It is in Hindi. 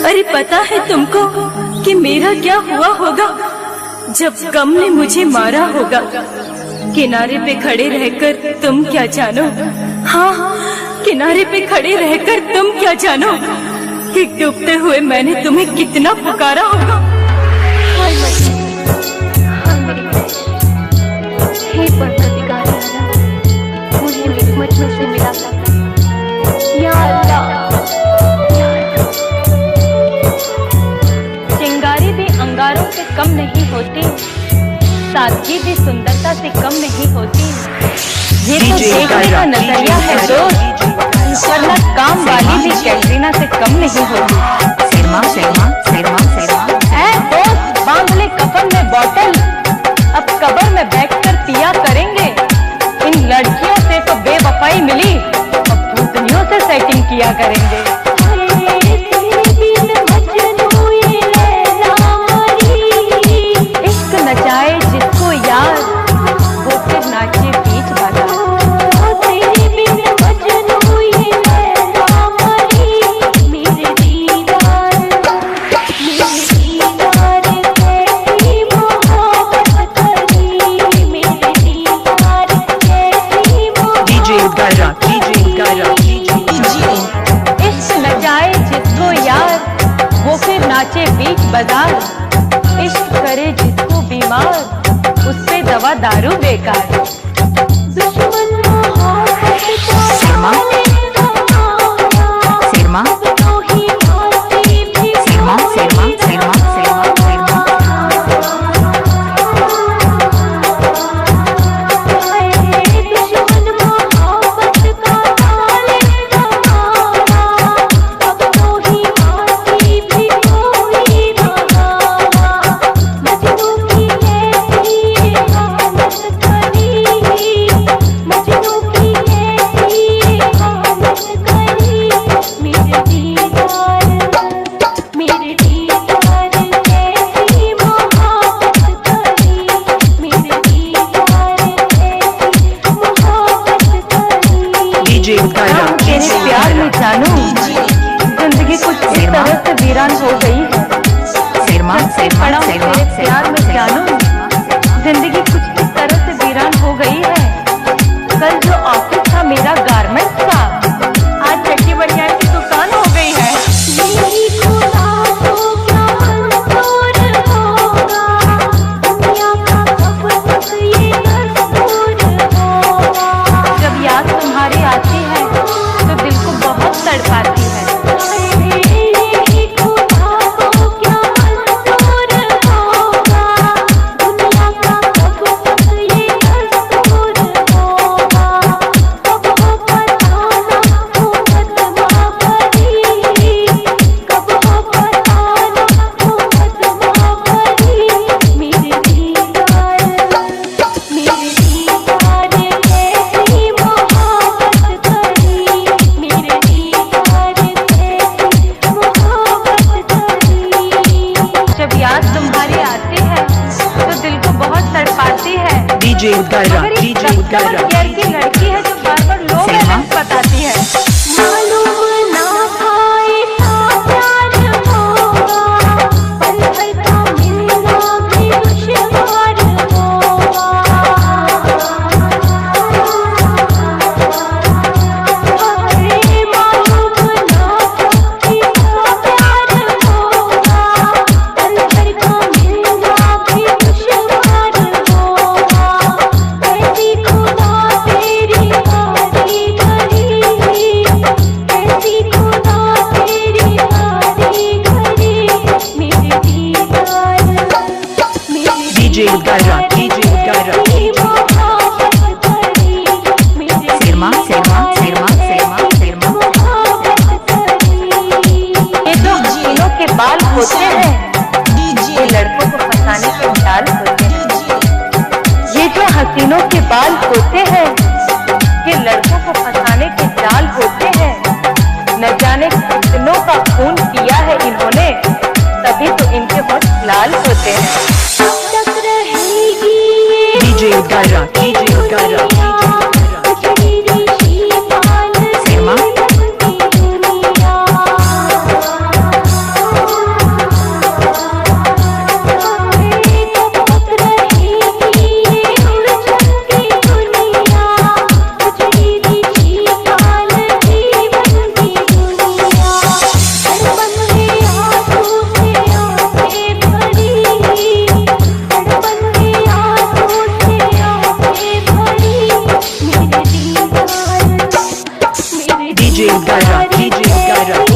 अरे पता है तुमको कि मेरा क्या हुआ होगा जब गम ने मुझे मारा होगा। किनारे पे खड़े रहकर तुम क्या जानो, हाँ किनारे पे खड़े रहकर तुम क्या जानो कि डूबते हुए मैंने तुम्हें कितना पुकारा होगा। हे परवरदिगार आलम, मुझे मेरी मजनू से मिला या अल्लाह। चिंगारी भी अंगारों से कम नहीं होती, सादगी भी सुंदरता से कम नहीं होती। ये तो देखने का नजरिया है दोस्त, वरना काम वाली भी कैटरीना से कम नहीं होती। शर्मा शर्मा शर्मा शर्मा ऐ दोस्त बांध ले कफन में बॉटल, अब कब्र में बैठकर पिया करेंगे। इन लड़कियों से तो बेवफाई मिली, अब भूतनियों से सेटिंग किया करेंगे। इश्क नचाए जिसको यार, वो फिर नाचे बीच बाजार। नाचे बीच बाजार, इश्क करे जिसको बीमार, उससे दवा दारू बेकार। शर्मा शर्मा शर्मा शर्मा शर्मा तेरे प्यार में जानू जिंदगी कुछ इस तरह से वीरान हो गई है। शर्मा शर्मा तेरे प्यार में जानू जिंदगी कुछ इस तरह से वीरान हो गई है। कल जो ऑफिस था मेरा गारमेंट्स का, आज चट्टी बनियान की दुकान हो गई है। जब याद तुम्हारी आती है तो दिल को बहुत तड़पाती है। DJ की लड़की है जो बार बार लो बैलेंस बताती है। शर्मा शर्मा शर्मा शर्मा शर्मा ये तो हसीनों के बाल होते हैं, ये लड़कों को फंसाने के जाल होते हैं। ये जो हसीनों के बाल होते हैं, ये लड़कों को फंसाने के जाल होते हैं। न जाने कितनों का खून किया है इन्होंने, तभी तो इनके होठ लाल होते हैं। DJ Gaira Sharma DJ Gaira, DJ Gaira.